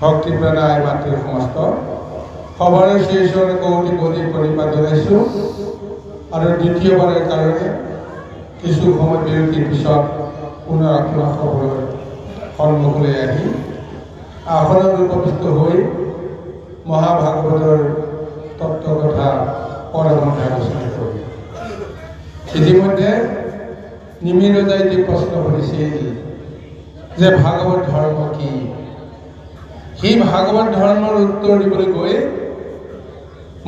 ভক্তি প্ৰণায় মাতৃ সমস্ত সবৰে শ্ৰীচৰণ কৌটি কোটি পৰিপাত জনাইছোঁ আৰু দ্বিতীয়বাৰৰ কাৰণে কিছু সময় বিৰতিৰ পিছত পুনৰ আপোনাক সকলোৰে সন্মুখলৈ আহি আসনত উপস্থিত হৈ মহাভাগৱতৰ তত্ত্ব কথা পৰমতে আলোচনা কৰিম। ইতিমধ্যে নিমিৰ ৰজাই যি প্ৰশ্ন কৰিছিল যে ভাগৱত ধৰ্ম কি, সেই ভাগৱত ধৰ্মৰ উত্তৰ দিবলৈ গৈ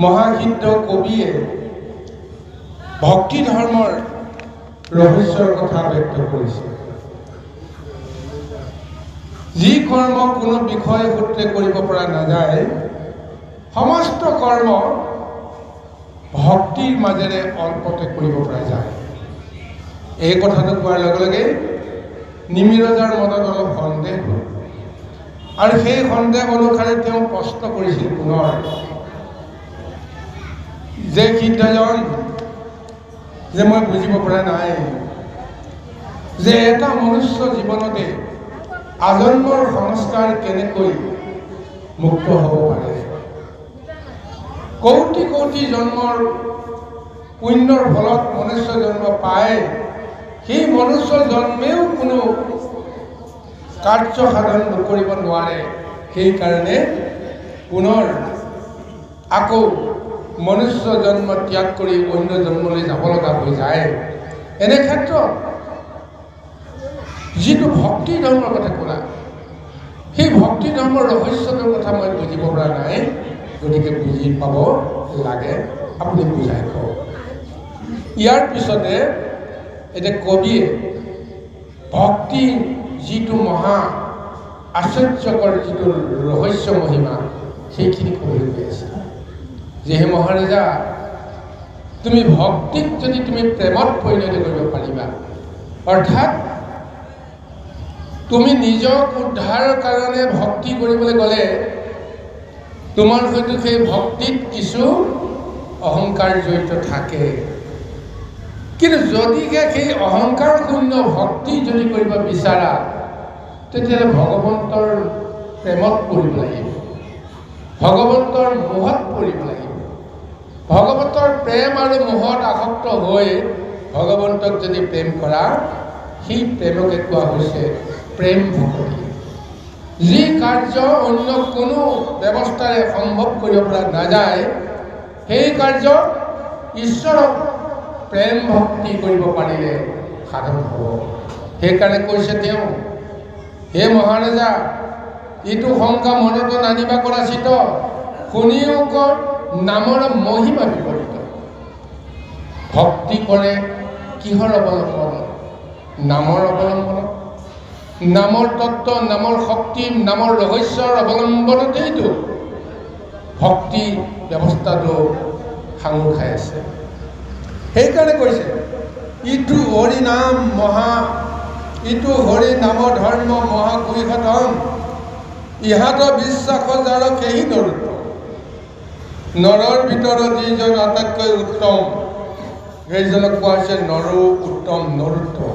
মহাসিদ্ধ কবিয়ে ভক্তি ধৰ্মৰ ৰহস্যৰ কথা ব্যক্ত কৰিছে। যি কৰ্ম কোনো বিষয় সূত্ৰে কৰিব পৰা নাযায়, সমস্ত কৰ্ম ভক্তিৰ মাজেৰে অল্পতে কৰিব পৰা যায়। এই কথাটো কোৱাৰ লগে লগে নিমিৰ ৰজাৰ মনত অলপ সন্দেহ হ'ল আৰু সেই সন্দেহ অনুসাৰে তেওঁ প্ৰশ্ন কৰিছিল পুনৰ যে সিদ্ধজন, যে মই বুজিব পৰা নাই যে এটা মনুষ্য জীৱনতে আজন্মৰ সংস্কাৰ কেনেকৈ মুক্ত হ'ব পাৰে। কোটি কোটি জন্মৰ পুণ্যৰ ফলত মনুষ্য জন্ম পায়, সেই মনুষ্য জন্মেও কোনো কাৰ্য সাধন নকৰিব নোৱাৰে। সেইকাৰণে পুনৰ আকৌ মনুষ্য জন্ম ত্যাগ কৰি অন্য জন্মলৈ যাব লগা হৈ যায়। এনে ক্ষেত্ৰত যিটো ভক্তি ধৰ্মৰ কথা ক'লা, সেই ভক্তি ধৰ্মৰ ৰহস্যটোৰ কথা মই বুজিব পৰা নাই, গতিকে বুজি পাব লাগে, আপুনি বুজাই কওক। ইয়াৰ পিছতে এতিয়া কবিয়ে ভক্তি যিটো মহা আশ্চৰ্যকৰ যিটো ৰহস্য মহিমা, সেইখিনি ক'বলৈ গৈ আছে যে হে মহাৰাজা, তুমি ভক্তিক যদি তুমি প্ৰেমত পৰিণত কৰিব পাৰিবা, অৰ্থাৎ তুমি নিজক উদ্ধাৰৰ কাৰণে ভক্তি কৰিবলৈ গ'লে তোমাৰ হয়তো সেই ভক্তিত কিছু অহংকাৰ জড়িত থাকে, কিন্তু যদিহে সেই অহংকাৰ শূন্য ভক্তি যদি কৰিব বিচাৰা, তেতিয়াহ'লে ভগৱন্তৰ প্ৰেমত পৰিব লাগিব, ভগৱন্তৰ মোহত পৰিব লাগিব। ভগৱন্তৰ প্ৰেম আৰু মোহত আসক্ত হৈ ভগৱন্তক যদি প্ৰেম কৰা, সেই প্ৰেমকে কোৱা হৈছে প্ৰেম ভক্তি। যি কাৰ্য অন্য কোনো ব্যৱস্থাৰে সম্ভৱ কৰিব পৰা নাযায়, সেই কাৰ্য ঈশ্বৰক প্ৰেম ভক্তি কৰিব পাৰিলে সাধন হ'ব। সেইকাৰণে কৈছে তেওঁ, হে মহাৰাজা, এইটো শংকা মনতো নানিবা কৰাচিত, শুনিও কৰ নামৰ মহিমা বিপৰীত। ভক্তি কৰে কিহৰ অৱলম্বনত? নামৰ অৱলম্বনত। নামৰ তত্ত্ব, নামৰ শক্তি, নামৰ ৰহস্যৰ অৱলম্বনতেইতো ভক্তি ব্যৱস্থাটো সাঙুৰ খাই আছে। সেইকাৰণে কৈছে ইটো হৰি নাম মহা ইটো হৰি নাম ধৰ্ম মহাকুইঘটম ইহাতৰ বিশ্বাস যাৰ সেই নৰুত্তম নৰৰ ভিতৰত যিজন আটাইতকৈ উত্তম সেইজনক কোৱা হৈছে নৰ উত্তম নৰোত্তম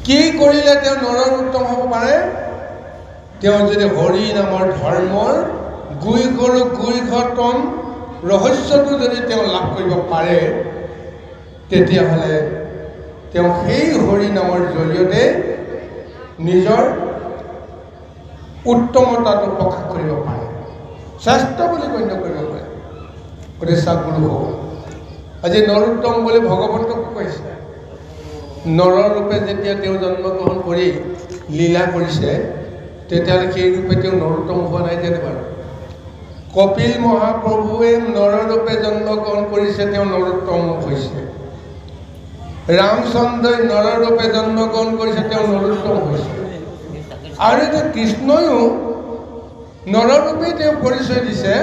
কি কৰিলে তেওঁ নৰৰ উত্তম হ'ব পাৰে তেওঁ যদি হৰি নামৰ ধৰ্মৰ গুইঘটম ৰহস্যটো যদি তেওঁ লাভ কৰিব পাৰে তেতিয়াহ'লে তেওঁ সেই হৰি নামৰ জৰিয়তে নিজৰ উত্তমতাটো প্ৰকাশ কৰিব পাৰে শ্ৰেষ্ঠ বুলি গণ্য কৰিব পাৰে গতিকে চাওক গুৰুসকল আজি নৰোত্তম বুলি ভগৱন্তক কৈছে নৰৰ ৰূপে যেতিয়া তেওঁ জন্মগ্ৰহণ কৰি লীলা কৰিছে তেতিয়াহ'লে সেই ৰূপে তেওঁ নৰোত্তম হোৱা নাই যেনে বাৰু কপিল মহাপ্ৰভুৱে নৰৰ ৰূপে জন্মগ্ৰহণ কৰিছে তেওঁ নৰোত্তম হৈছে ৰামচন্দ্ৰই নৰৰ ৰূপে জন্মগ্ৰহণ কৰিছে তেওঁ নৰোত্তম হৈছে আৰু এতিয়া কৃষ্ণয়ো নৰৰ ৰূপে তেওঁ পৰিচয় দিছে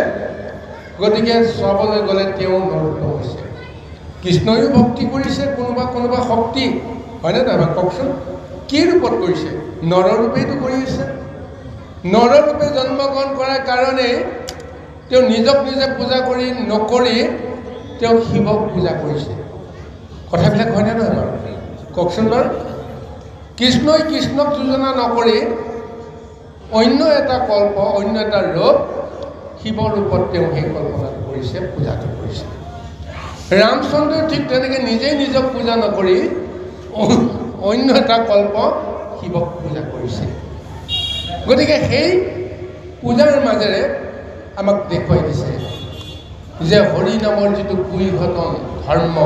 গতিকে চাবলৈ গ'লে তেওঁ নৰোত্তম হৈছে কৃষ্ণয়ো ভক্তি কৰিছে কোনোবা শক্তি হয়নে নহয় কওকচোন কি ৰূপত কৰিছে নৰৰ ৰূপেইতো কৰি আছে নৰৰ ৰূপে জন্মগ্ৰহণ কৰাৰ কাৰণে তেওঁ নিজক নিজে পূজা কৰি নকৰি তেওঁ শিৱক পূজা কৰিছে কথাবিলাক হয়নে নহয় বাৰু কওকচোন বাৰু কৃষ্ণই কৃষ্ণক যোজনা নকৰি অন্য এটা কল্প অন্য এটা ৰূপ শিৱ ৰূপত তেওঁ সেই কল্পনাটো কৰিছে পূজাটো কৰিছে ৰামচন্দ্ৰই ঠিক তেনেকৈ নিজেই নিজক পূজা নকৰি অন্য এটা কল্প শিৱক পূজা কৰিছে গতিকে সেই পূজাৰ মাজেৰে আমাক দেখুৱাই দিছে যে হৰি নামৰ যিটো কুইঘটন ধৰ্ম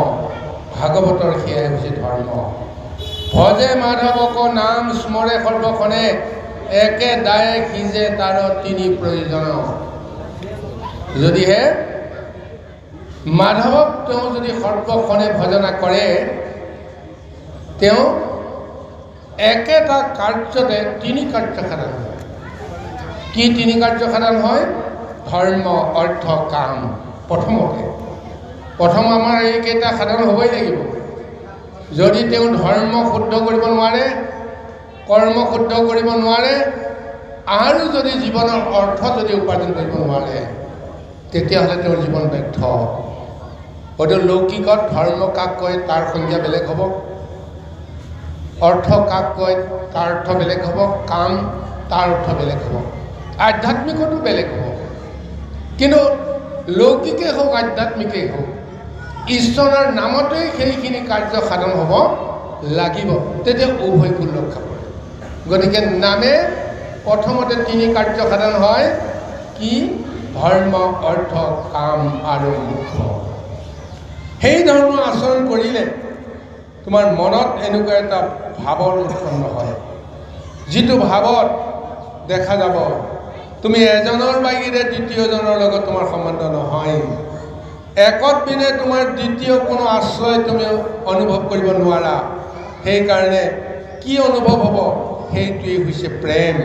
ভাগৱতৰ সেয়াই হৈছে ধৰ্ম ভজে মাধৱক নাম স্মৰে সৰ্বক্ষণে একে দায়ে সিজে তাৰ তিনি প্ৰয়োজন যদিহে মাধৱক তেওঁ যদি সৰ্বক্ষণে ভজনা কৰে তেওঁ একেটা কাৰ্যতে তিনি কাৰ্য সাধন হয় কি তিনি কাৰ্য সাধন হয় ধৰ্ম অৰ্থ কাম প্ৰথম আমাৰ এইকেইটা সাধন হ'বই লাগিব যদি তেওঁ ধৰ্ম শুদ্ধ কৰিব নোৱাৰে কৰ্ম শুদ্ধ কৰিব নোৱাৰে আৰু যদি জীৱনৰ অৰ্থ যদি উপাৰ্জন কৰিব নোৱাৰে তেতিয়াহ'লে তেওঁৰ জীৱন ব্যৰ্থ হয়তো লৌকিকত ধৰ্ম কাক কয় তাৰ সংজ্ঞা বেলেগ হ'ব অৰ্থ কাক কয় তাৰ অৰ্থ বেলেগ হ'ব কাম তাৰ অৰ্থ বেলেগ হ'ব আধ্যাত্মিকতো বেলেগ হ'ব কিন্তু লৌকিকেই হওক আধ্যাত্মিকেই হওক ঈশ্বৰৰ নামতেই সেইখিনি কাৰ্য সাধন হ'ব লাগিব তেতিয়া উভয়কো ৰক্ষা পৰে গতিকে নামে প্ৰথমতে তিনি কাৰ্য সাধন হয় কি ধৰ্ম অৰ্থ কাম আৰু মোক্ষ সেই ধৰণৰ আচৰণ কৰিলে তোমাৰ মনত এনেকুৱা এটা ভাৱৰ উৎপন্ন হয় যিটো ভাৱত দেখা যাব তুমি এজনৰ বাহিৰে দ্বিতীয়জনৰ লগত তোমাৰ সম্বন্ধ নহয় একত পিনে তোমাৰ দ্বিতীয় কোনো আশ্ৰয় তুমি অনুভৱ কৰিব নোৱাৰা সেইকাৰণে কি অনুভৱ হ'ব সেইটোৱেই হৈছে প্ৰেম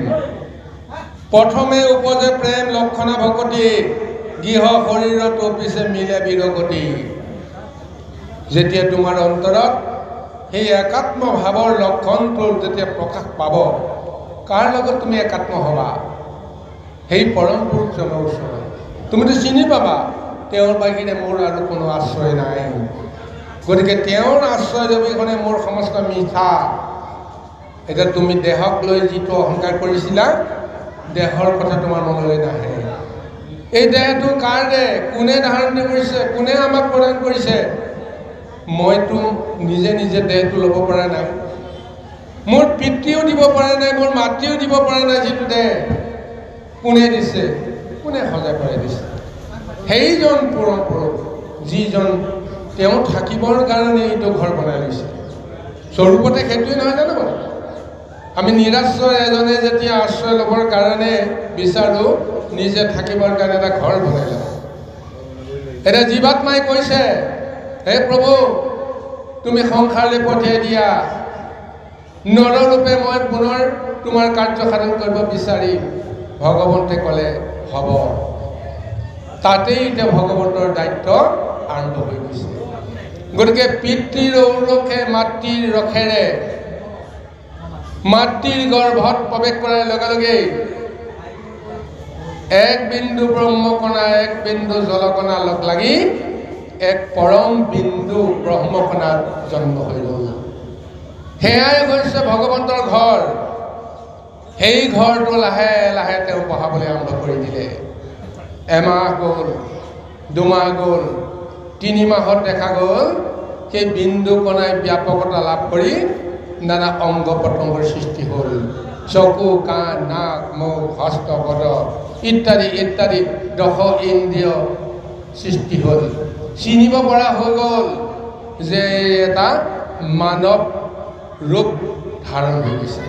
প্ৰথমে উপজে প্ৰেম লক্ষণা ভকতি গৃহ শৰীৰত অপিছে মিলে বিৰগতি যেতিয়া তোমাৰ অন্তৰত সেই একাত্ম ভাৱৰ লক্ষণটো যেতিয়া প্ৰকাশ পাব কাৰ লগত তুমি একাত্ম হ'বা সেই পৰম পুৰুষজনৰ ওচৰত তুমিতো চিনি পাবা তেওঁৰ বাহিৰে মোৰ আৰু কোনো আশ্ৰয় নাই গতিকে তেওঁৰ আশ্ৰয় অবিহনে মোৰ সমস্ত মিঠা এতিয়া তুমি দেহক লৈ যিটো অহংকাৰ কৰিছিলা দেহৰ কথা তোমাৰ মনলৈ নাহে এই দেহটো কাৰ দেহ কোনে ধাৰণ কৰিছে কোনে আমাক প্ৰদান কৰিছে মইতো নিজে নিজে দেহটো ল'ব পৰা নাই মোৰ পিতৃও দিব পৰা নাই মোৰ মাতৃও দিব পৰা নাই যিটো দেহ কোনে দিছে কোনে সজাই পৰাই দিছে সেইজন পৰম পুৰুষ যিজন তেওঁ থাকিবৰ কাৰণে এইটো ঘৰ বনাই লৈছে স্বৰূপতে সেইটোৱে নহয় জানো বাৰু আমি নিৰাশ্ৰয় এজনে যেতিয়া আশ্ৰয় ল'বৰ কাৰণে বিচাৰোঁ নিজে থাকিবৰ কাৰণে এটা ঘৰ বনাই লওঁ এতিয়া জীৱাত্মাই কৈছে হে প্ৰভু তুমি সংসাৰলৈ পঠিয়াই দিয়া নৰৰূপে মই পুনৰ তোমাৰ কাৰ্য সাধন কৰিব বিচাৰিম ভগৱন্তে ক'লে হ'ব তাতেই এতিয়া ভগৱন্তৰ দায়িত্ব আৰম্ভ হৈ গৈছে গতিকে পিতৃৰ ঔৰসে মাতৃৰ ৰসেৰে মাতৃৰ গৰ্ভত প্ৰৱেশ কৰাৰ লগে লগে এক বিন্দু ব্ৰহ্মকণা এক বিন্দু জলকণা লগ লাগি এক পৰম বিন্দু ব্ৰহ্মকণাত জন্ম হৈ গ'ল। সেয়াই হৈছে ভগৱন্তৰ ঘৰ। সেই ঘৰটো লাহে লাহে তেওঁ বহাবলৈ আৰম্ভ কৰি দিলে। এমাহ গ'ল, দুমাহ গ'ল, 3 মাহত দেখা গ'ল সেই বিন্দু কণাই ব্যাপকতা লাভ কৰি নানা অংগ প্ৰত্যংগৰ সৃষ্টি হ'ল। চকু, কাণ, নাক, মুখ, হস্ত, পদ ইত্যাদি ইত্যাদি 10 ইন্দ্ৰিয় সৃষ্টি হ'ল। চিনিব পৰা হৈ গ'ল যে এটা মানৱ ৰূপ ধাৰণ হৈ গৈছে।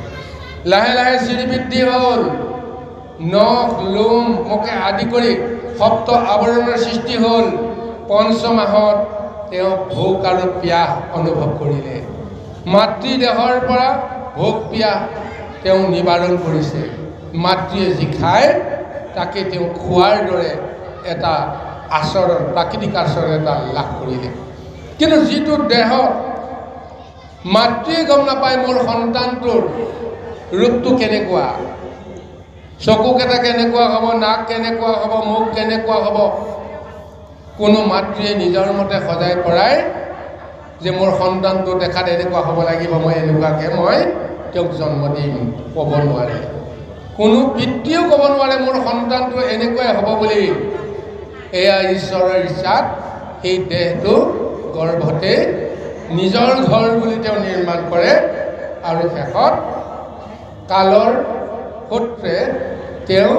লাহে লাহে শ্ৰীবৃদ্ধি হ'ল। নখ, লোম, মুখে আদি কৰি সপ্ত আৱৰণৰ সৃষ্টি হ'ল। 5 মাহত তেওঁ ভোক আৰু পিয়াহ অনুভৱ কৰিলে। মাতৃদেহৰ পৰা ভোক পিয়াহ তেওঁ নিবাৰণ কৰিছে। মাতৃয়ে যি খায় তাকে তেওঁ খোৱাৰ দৰে এটা আচৰণ, প্ৰাকৃতিক আচৰণ এটা লাভ কৰিলে। কিন্তু যিটো দেহ মাতৃয়ে গম নাপায় মোৰ সন্তানটোৰ ৰূপটো কেনেকুৱা, চকুকেইটা কেনেকুৱা হ'ব, নাক কেনেকুৱা হ'ব, মুখ কেনেকুৱা হ'ব, কোনো মাতৃয়ে নিজৰ মতে সজাই পৰাই যে মোৰ সন্তানটো দেখাত এনেকুৱা হ'ব লাগিব, মই এনেকুৱাকৈ মই তেওঁক জন্ম দিম, ক'ব নোৱাৰে। কোনো পিতৃয়েও ক'ব নোৱাৰে মোৰ সন্তানটো এনেকুৱাই হ'ব বুলি। এয়া ঈশ্বৰৰ ইচ্ছাত সেই দেহটো গৰ্ভতে নিজৰ ঘৰ বুলি তেওঁ নিৰ্মাণ কৰে আৰু শেষত কালৰ সূত্ৰে তেওঁ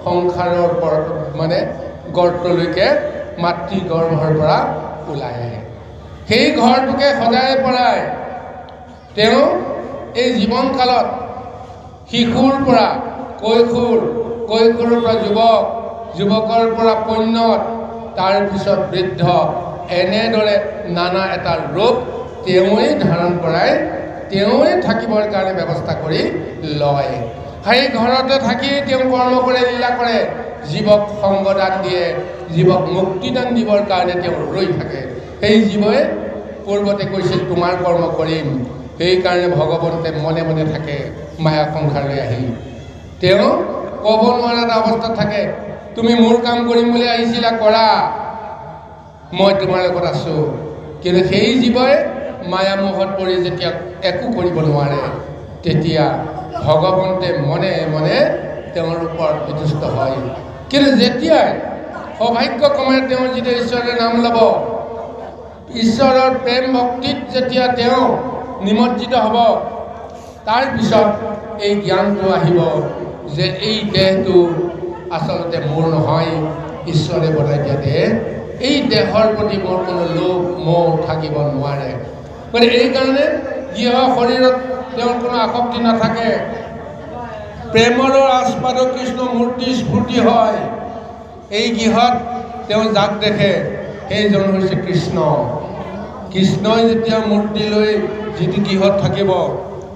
সংসাৰৰ মানে গৰ্তলৈকে মাতৃ গৰ্ভৰ পৰা ওলাই আহে। সেই ঘৰটোকে সজাই পৰাই তেওঁ এই জীৱনকালত শিশুৰ পৰা কৈশোৰৰ পৰা যুৱক, যুৱকৰ পৰা পৈণত, তাৰপিছত বৃদ্ধ, এনেদৰে নানা এটা ৰূপ তেওঁৱেই ধাৰণ কৰাই, তেওঁৱেই থাকিবৰ কাৰণে ব্যৱস্থা কৰি লয়। সেই ঘৰতে থাকি তেওঁ কৰ্ম কৰে, লীলা কৰে, জীৱক সংগদান দিয়ে, জীৱক মুক্তিদান দিবৰ কাৰণে তেওঁ ৰৈ থাকে। সেই জীৱই পূৰ্বতে কৈছিল তোমাৰ কৰ্ম কৰিম, সেইকাৰণে ভগৱন্তে মনে মনে থাকে মায়া সংসাৰলৈ আহি। তেওঁ ক'ব নোৱাৰা এটা অৱস্থাত থাকে, তুমি মোৰ কাম কৰিম বুলি আহিছিলা, কৰা, মই তোমাৰ লগত আছোঁ। কিন্তু সেই জীৱই মায়ামোহত পৰি যেতিয়া একো কৰিব নোৱাৰে, তেতিয়া ভগৱন্তে মনে মনে তেওঁৰ ওপৰত বিতুষ্ট হয়। কিন্তু যেতিয়াই সৌভাগ্যক্ৰমে তেওঁ যেতিয়া ঈশ্বৰৰ নাম ল'ব, ঈশ্বৰৰ প্ৰেম ভক্তিত যেতিয়া তেওঁ নিমজ্জিত হ'ব, তাৰপিছত এই জ্ঞানটো আহিব যে এই দেহটো আচলতে মোৰ নহয়, ঈশ্বৰে বনাই দিয়া দেহ। এই দেহৰ প্ৰতি মোৰ কোনো লোভ মোহ থাকিব নোৱাৰে। গতিকে এইকাৰণে গৃহ শৰীৰত তেওঁৰ কোনো আসক্তি নাথাকে। প্ৰেমৰ আস্বাদক কৃষ্ণ মূৰ্তি স্ফূৰ্তি হয়। এই গৃহত তেওঁ যাক দেখে সেইজন হৈছে কৃষ্ণ। কৃষ্ণই যেতিয়া মূৰ্তি লৈ যিটো গৃহত থাকিব,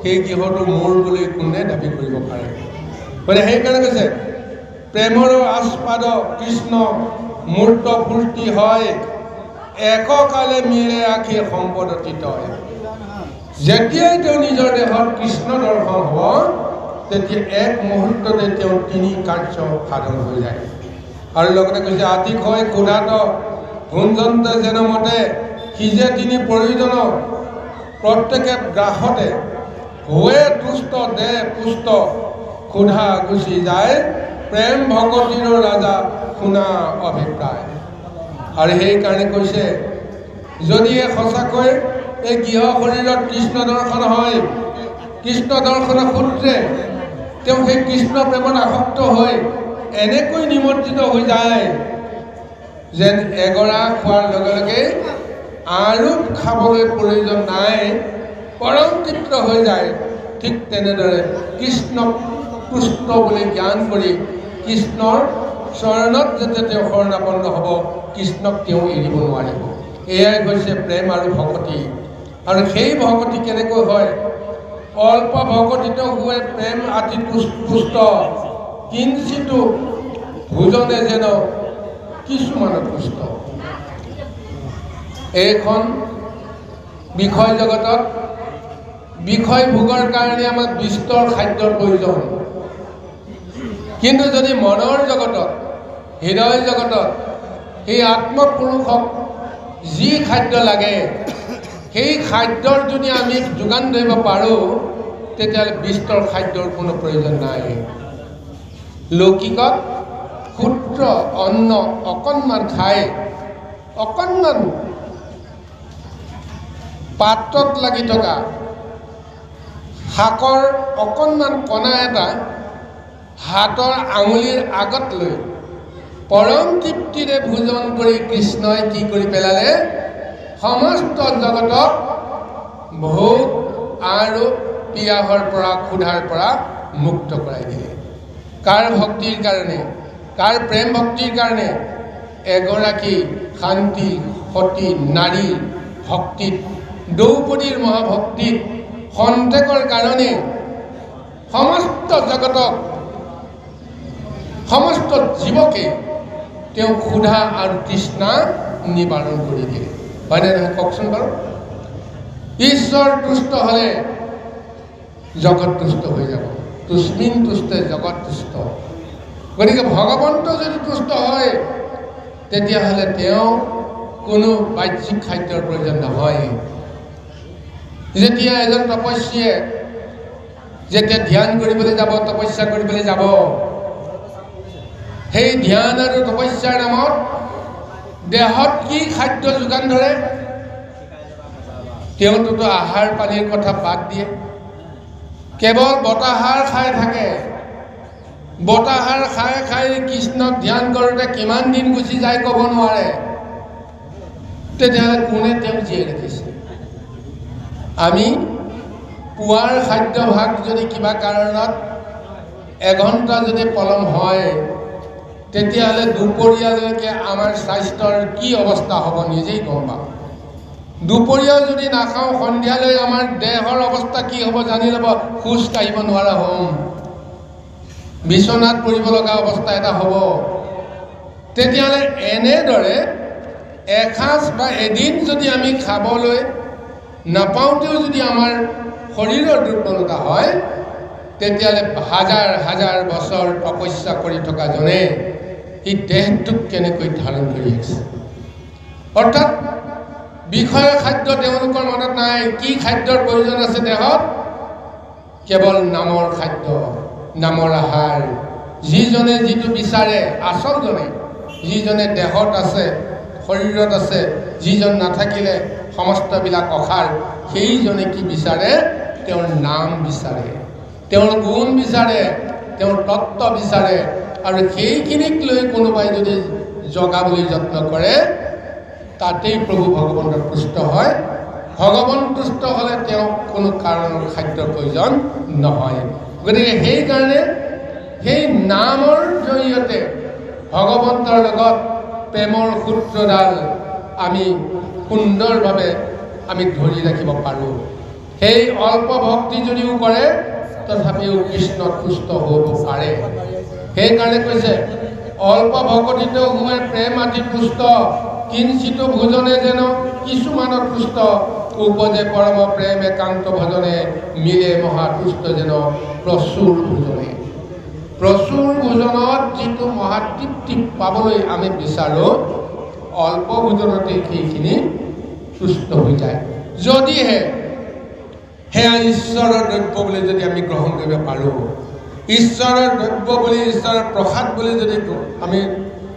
সেই গৃহটো মোৰ বুলি কোনে দাবী কৰিব পাৰে? গতিকে সেইকাৰণে কৈছে প্ৰেমৰ আস্বাদ কৃষ্ণ মূৰ্ত ফূৰ্তি হয়, এককালে মিলে আখি সম্পদতীত হয়। যেতিয়াই তেওঁ নিজৰ দেহত কৃষ্ণ দৰ্শন হ'ব, তেতিয়া এক মুহূৰ্ততে তেওঁ 3 কাৰ্য সাধন হৈ যায়। আৰু লগতে কৈছে আতিশয় ক্ষুধাত ভুঞ্জন্তে যেন মতে, সিজে 3 প্ৰয়োজন প্ৰত্যেকে গ্ৰাসতে, হোৱে তুষ্ট দেহ পুষ্ট, ক্ষুধা গুচি যায়, প্ৰেম ভগতিৰ ৰাজা শুনা অভিপ্ৰায়। আৰু সেইকাৰণে কৈছে যদিহে সঁচাকৈ এই গৃহ শৰীৰত কৃষ্ণ দৰ্শন হয়, কৃষ্ণ দৰ্শনৰ সূত্ৰে তেওঁ সেই কৃষ্ণ প্ৰেমত আসক্ত হৈ এনেকৈ নিমজ্জিত হৈ যায় যেন এগৰা খোৱাৰ লগে লগে আৰু খাবলৈ প্ৰয়োজন নাই, পৰম তৃপ্ত হৈ যায়। ঠিক তেনেদৰে কৃষ্ণক তুষ্ট বুলি জ্ঞান কৰি কৃষ্ণৰ চৰণত যেতিয়া তেওঁ শৰণাপন্ন হ'ব, কৃষ্ণক তেওঁ এৰিব নোৱাৰিব। এয়াই হৈছে প্ৰেম আৰু ভকতি। আৰু সেই ভকতি কেনেকৈ হয়? অল্প ভকতিত হোৱে প্ৰেম আতি পুষ্ট, কিঞ্চিতো ভোজনে যেন কিছুমানত পুষ্ট। এইখন বিষয় জগতত বিষয় ভোগৰ কাৰণে আমাক বিস্তৰ খাদ্যৰ প্ৰয়োজন। কিন্তু যদি মনৰ জগতত, হৃদয় জগতত সেই আত্মপুৰুষক যি খাদ্য লাগে, সেই খাদ্যৰ যদি আমি যোগান ধৰিব পাৰোঁ, তেতিয়াহ'লে বিস্তৰ খাদ্যৰ কোনো প্ৰয়োজন নাই। লৌকিকত ক্ষুদ্ৰ অন্ন অকণমান খাই, অকণমান পাত্ৰত লাগি থকা শাকৰ অকণমান কণা এটা হাতৰ আঙুলিৰ আগত লৈ পৰম তৃপ্তিৰে ভোজন কৰি কৃষ্ণই কি কৰি পেলালে? সমস্ত জগতক ভোগ আৰু পিয়াহৰ পৰা, ক্ষুধাৰ পৰা মুক্ত কৰাই দিলে। কাৰ ভক্তিৰ কাৰণে? কাৰ প্ৰেম ভক্তিৰ কাৰণে? এগৰাকী শান্তি সতী নাৰী ভক্তিত, দ্ৰৌপদীৰ মহাভক্তিত খন্তেকৰ কাৰণে সমস্ত জগতক, সমস্ত জীৱকে তেওঁ ক্ষুধা আৰু তৃষ্ণা নিবাৰণ কৰি দিয়ে। হয়নে নহয় কওকচোন বাৰু? ঈশ্বৰ তুষ্ট হ'লে জগত তুষ্ট হৈ যাব। তুষ্মিন তুষ্টে জগত তুষ্ট। গতিকে ভগৱন্ত যদি তুষ্ট হয়, তেতিয়াহ'লে তেওঁ কোনো বাহ্যিক খাদ্যৰ প্ৰয়োজন নহয়। যেতিয়া এজন তপস্বীয়ে যেতিয়া ধ্যান কৰিবলৈ যাব, তপস্যা কৰিবলৈ যাব, সেই ধ্যান আৰু তপস্যাৰ নামত দেহত কি খাদ্য যোগান ধৰে? তেওঁতো আহাৰ পানীৰ কথা বাদ দিয়ে, কেৱল বতাহাৰ খাই থাকে। বতাহাৰ খাই খাই কৃষ্ণক ধ্যান কৰোঁতে কিমান দিন গুচি যায় ক'ব নোৱাৰে। তেতিয়াহ'লে কোনে তেওঁক জীয়াই ৰাখিছে? আমি পুৱাৰ খাদ্যভাগ যদি কিবা কাৰণত এঘণ্টা যদি পলম হয়, তেতিয়াহ'লে দুপৰীয়ালৈকে আমাৰ স্বাস্থ্যৰ কি অৱস্থা হ'ব নিজেই গম পাওঁ। দুপৰীয়াও যদি নাখাওঁ, সন্ধিয়ালৈ আমাৰ দেহৰ অৱস্থা কি হ'ব জানি ল'ব। খোজ কাঢ়িব নোৱাৰা হ'ম, বিচনাত পৰিব লগা অৱস্থা এটা হ'ব। তেতিয়াহ'লে এনেদৰে এসাঁজ বা এদিন যদি আমি খাবলৈ নাপাওঁতেও যদি আমাৰ শৰীৰৰ দুৰ্বলতা হয়, তেতিয়াহ'লে হাজাৰ হাজাৰ বছৰ তপস্যা কৰি থকা জনে এই দেহটোক কেনেকৈ ধাৰণ কৰি আছে? অৰ্থাৎ বিষয় খাদ্য তেওঁলোকৰ মনত নাই। কি খাদ্যৰ প্ৰয়োজন আছে দেহত? কেৱল নামৰ খাদ্য, নামৰ আহাৰ। যিজনে যিটো বিচাৰে, আচলজনে যিজনে দেহত আছে, শৰীৰত আছে, যিজন নাথাকিলে সমস্তবিলাক অসাৰ, সেইজনে কি বিচাৰে? তেওঁৰ নাম বিচাৰে, তেওঁৰ গুণ বিচাৰে, তেওঁৰ তত্ত্ব বিচাৰে। আৰু সেইখিনিক লৈ কোনোবাই যদি জগাবলৈ যত্ন কৰে, তাতেই প্ৰভু ভগৱন্ত তুষ্ট হয়। ভগৱান তুষ্ট হ'লে তেওঁক কোনো কাৰণৰ খাদ্যৰ প্ৰয়োজন নহয়। গতিকে সেইকাৰণে সেই নামৰ জৰিয়তে ভগৱন্তৰ লগত প্ৰেমৰ সূত্ৰডাল আমি সুন্দৰভাৱে আমি ধৰি ৰাখিব পাৰোঁ। সেই অল্প ভক্তি যদিও কৰে, তথাপিও কৃষ্ণ তুষ্ট হ'ব পাৰে। সেইকাৰণে কৈছে, অল্প ভকতিত সোমাই প্ৰেম আদি তুষ্ট, কিঞ্চিত ভোজনে যেন কিছুমানৰ তুষ্ট, উপজে পৰম প্ৰেম একান্ত ভজনে, মিলে মহাতুষ্ট যেন প্ৰচুৰ ভোজনে। প্ৰচুৰ ভোজনত যিটো মহাতৃপ্তি পাবলৈ আমি বিচাৰোঁ, অল্প ভোজনতে সেইখিনি তুষ্ট হৈ যায়। যদিহে সেয়া ঈশ্বৰৰ দ্ৰব্য বুলি যদি আমি গ্ৰহণ কৰিব পাৰোঁ, ঈশ্বৰৰ দ্ৰব্য বুলি, ঈশ্বৰৰ প্ৰসাদ বুলি যদি আমি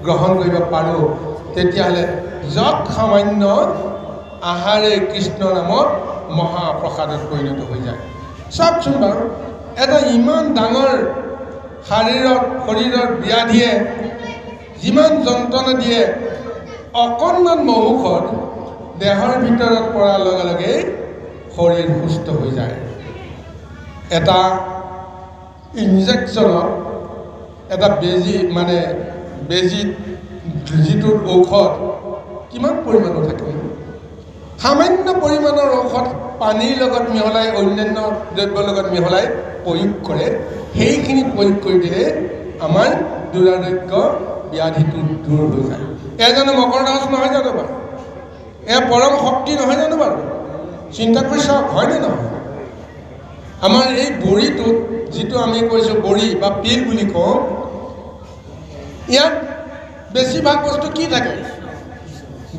গ্ৰহণ কৰিব পাৰোঁ, তেতিয়াহ'লে যত সামান্য আহাৰে কৃষ্ণ নামত মহাপ্ৰসাদত পৰিণত হৈ যায়। চাওকচোন বাৰু, এটা ইমান ডাঙৰ শৰীৰৰ ব্যাধিয়ে যিমান যন্ত্ৰণা দিয়ে, অকণমান মহৌষধ দেহৰ ভিতৰত পৰাৰ লগে লগে শৰীৰ সুস্থ হৈ যায়। এটা ইনজেকশ্যনত, এটা বেজী মানে বেজীত যিটোৰ ঔষধ কিমান পৰিমাণৰ থাকে? সামান্য পৰিমাণৰ ঔষধ পানীৰ লগত মিহলাই, অন্যান্য দ্ৰব্যৰ লগত মিহলাই প্ৰয়োগ কৰে। সেইখিনি প্ৰয়োগ কৰি দিলে আমাৰ দুৰাৰোগ্য ব্যাধিটো দূৰ হৈ যায়। এয়া জানো মকৰ দাস নহয় জানো বাৰু? এয়া পৰম শক্তি নহয় জানো বাৰু? চিন্তা কৰি চাওক, হয়নে নহয়? আমাৰ এই বড়িটোত যিটো আমি কৈছোঁ বড়ি বা পিল বুলি কওঁ, ইয়াত বেছিভাগ বস্তু কি থাকে?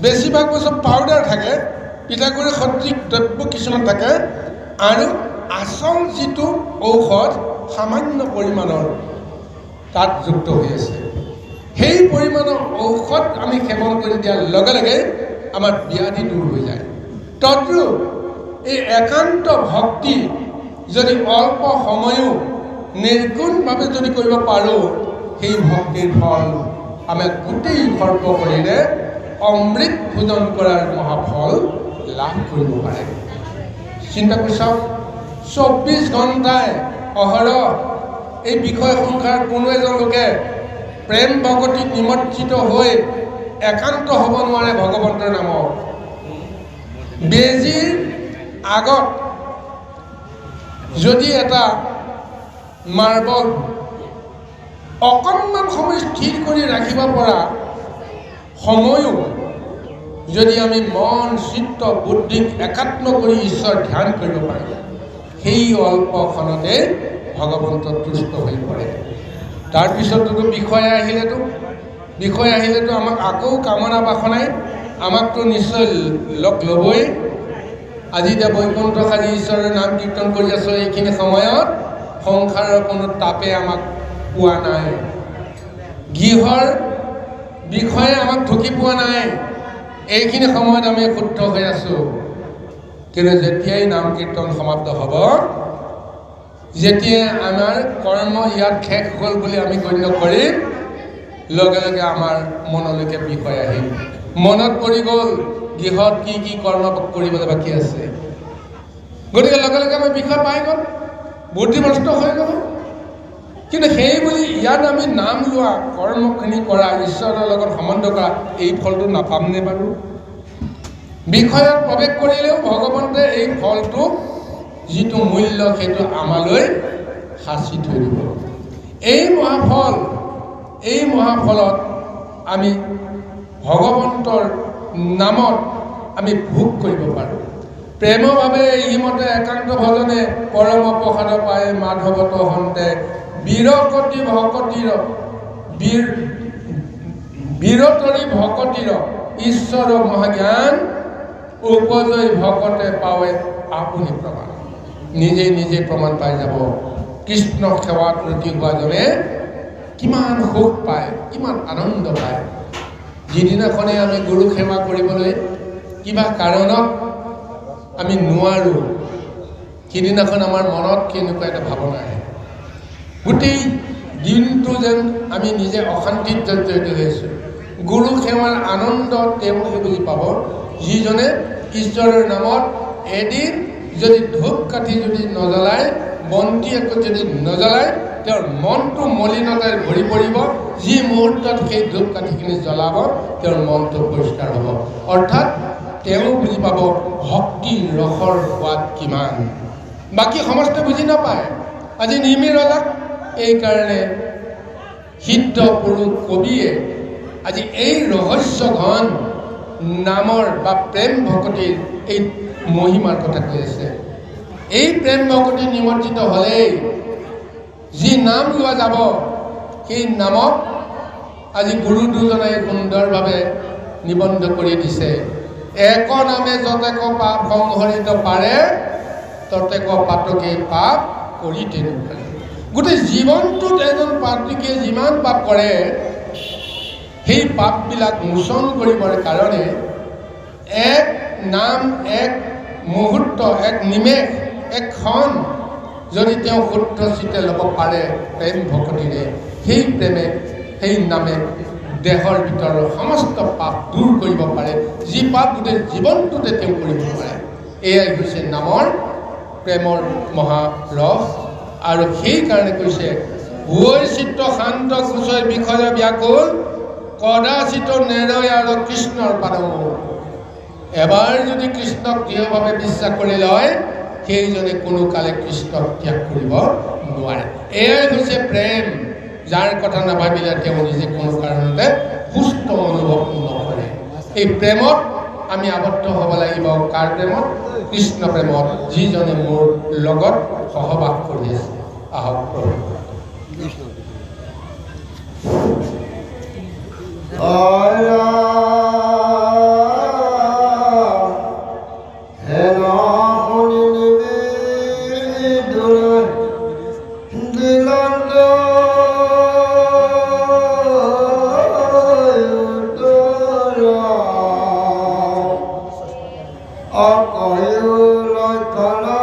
বেছিভাগ বস্তু পাউডাৰ থাকে, পিঠাগুড়ি সদৃশ দ্ৰব্য কিছুমান থাকে, আৰু আচল যিটো ঔষধ সামান্য পৰিমাণৰ তাত যুক্ত হৈ আছে। সেই পৰিমাণৰ ঔষধ আমি সেৱন কৰি দিয়াৰ লগে লগে আমাৰ ব্যাধি দূৰ হৈ যায়। তদ্ৰূপ এই একান্ত ভক্তি যদি অল্প সময়ো নিৰ্গুণভাৱে যদি কৰিব পাৰোঁ, সেই ভক্তিৰ ফল আমি গোটেই সৰ্বশৰীৰে অমৃত ভোজন কৰাৰ মহাফল লাভ কৰিব পাৰে। চিন্তা কৰি চাওক, 24 ঘণ্টাই অহৰহ এই বিষয় সংসাৰ কোনো এজন লোকে প্ৰেম ভগতিত নিমজ্জিত হৈ একান্ত হ'ব নোৱাৰে ভগৱন্তৰ নামত। বেজীৰ আগত যদি এটা মাৰ্বল অকণমান সময় স্থিৰ কৰি ৰাখিব পৰা সময়ো যদি আমি মন চিত্ত বুদ্ধিক একাত্ম কৰি ঈশ্বৰ ধ্যান কৰিব পাৰোঁ, সেই অল্পখনতে ভগৱন্ত তুষ্ট হৈ পৰে। তাৰপিছততো বিষয় আহিলেতো আমাক আকৌ কামনা বাসনাই আমাকতো নিশ্চয় লগ ল'বই। আজি এতিয়া বৈকুণ্ঠ সাজি ঈশ্বৰৰ নাম কীৰ্তন কৰি আছোঁ, এইখিনি সময়ত সংসাৰৰ কোনো তাপে আমাক পোৱা নাই, গৃহৰ বিষয়ে আমাক ঢুকি পোৱা নাই, এইখিনি সময়ত আমি শুদ্ধ হৈ আছোঁ। কিন্তু যেতিয়াই নাম কীৰ্তন সমাপ্ত হ'ব, যেতিয়াই আমাৰ কৰ্ম ইয়াত শেষ হ'ল বুলি আমি গণ্য কৰিম, লগে লগে আমাৰ মনলৈকে বিষয় আহিল, মনত পৰি গ'ল গৃহত কি কি কৰ্ম কৰিবলৈ বাকী আছে। গতিকে লগে লগে আমাৰ বিষয় পাই গ'ল, বুদ্ধিভ্ৰষ্ট হৈ গ'ল। কিন্তু সেই বুলি ইয়াত আমি নাম লোৱা, কৰ্মখিনি কৰা, ঈশ্বৰৰ লগত সম্বন্ধ কৰা, এই ফলটো নাপামনে বাৰু? বিষয়ত প্ৰৱেশ কৰিলেও ভগৱন্তে এই ফলটো যিটো মূল্য সেইটো আমালৈ সাঁচি থৈ দিব। এই মহাফলত আমি ভগৱন্তৰ নামত আমি ভোগ কৰিব পাৰোঁ। প্ৰেমভাৱে ইমতে একান্ত ভজনে পৰম প্ৰসাদ পায় মাধৱত হন্তে বীৰতৰি ভকতিৰ ঈশ্বৰ মহাজ্ঞান উপজয় ভকতে পাৱে আপুনি প্ৰমাণ। নিজে প্ৰমাণ পাই যাব। কৃষ্ণ সেৱাত ৰতি হোৱাজনে কিমান সুখ পায়, কিমান আনন্দ পায়। যিদিনাখনে আমি গুৰু সেৱা কৰিবলৈ কিবা কাৰণত আমি নোৱাৰোঁ, সিদিনাখন আমাৰ মনত কেনেকুৱা এটা ভাৱনা আহে, গোটেই দিনটো যেন আমি নিজে অশান্তিত জৰ্জৰিত হৈ আছোঁ। গুৰু সেৱাৰ আনন্দ তেওঁহে বুজি পাব, যিজনে ঈশ্বৰৰ নামত এদিন যদি ধূপ কাঠি যদি নজ্বলায়, বন্তি একো যদি নজ্বলায়, তেওঁৰ মনটো মলিনতাৰে ভৰি পৰিব। যি মুহূৰ্তত সেই ধূপ কাঠিখিনি জ্বলাব, তেওঁৰ মনটো পৰিষ্কাৰ হ'ব। অৰ্থাৎ তেওঁ বুজি পাব ভক্তিৰ ৰসৰ সোৱাদ কিমান। বাকী সমস্ত বুজি নাপায়। আজি নিমিৰলাক এইকাৰণে সিদ্ধ পুৰুষ কবিয়ে আজি এই ৰহস্য ঘন নামৰ বা প্ৰেম ভকতিৰ এই মহিমাৰ কথা কৈ আছে। এই প্ৰেম ভকতি নিমজ্জিত হ'লেই যি নাম লোৱা যাব, সেই নামক আজি গুৰু দুজনাই সুন্দৰভাৱে নিবন্ধ কৰি দিছে। এক নামে যতেক পাপ সংহৰিত পাৰে, ততেক পাতকে পাপ কৰি তেনেকুৱা। গোটেই জীৱনটোত এজন পাত্ৰীকে যিমান পাপ কৰে, সেই পাপবিলাক মোচন কৰিবৰ কাৰণে এক নাম, এক মুহূৰ্ত, এক নিমেষ, এক ক্ষণ যদি তেওঁ শুদ্ধ চিতে ল'ব পাৰে প্ৰেম ভকতিৰে, সেই প্ৰেমে, সেই নামে দেহৰ ভিতৰৰ সমস্ত পাপ দূৰ কৰিব পাৰে। যি পাপ গোটেই জীৱনটোতে তেওঁ কৰিব পাৰে, এয়াই হৈছে নামৰ প্ৰেমৰ মহাৰস। আৰু সেইকাৰণে কৈছে, ঐ চিত্ত শান্ত কুশয় বিষয় ব্যাকুল, কদাচিত নেৰয় আৰু কৃষ্ণৰ পাদমূল। এবাৰ যদি কৃষ্ণক দৃঢ়ভাৱে বিশ্বাস কৰি লয়, সেইজনে কোনো কালে কৃষ্ণক ত্যাগ কৰিব নোৱাৰে। এয়াই হৈছে প্ৰেম, যাৰ কথা নাভাবিলে তেওঁ নিজে কোনো কাৰণতে সুস্থ অনুভৱ নকৰে। এই প্ৰেমত আমি আবদ্ধ হ'ব লাগিব কাৰ প্ৰেমত? কৃষ্ণ প্ৰেমত, যিজনে মোৰ লগত সহবাস কৰি আছে। আহক প্ৰভু। Akayula kala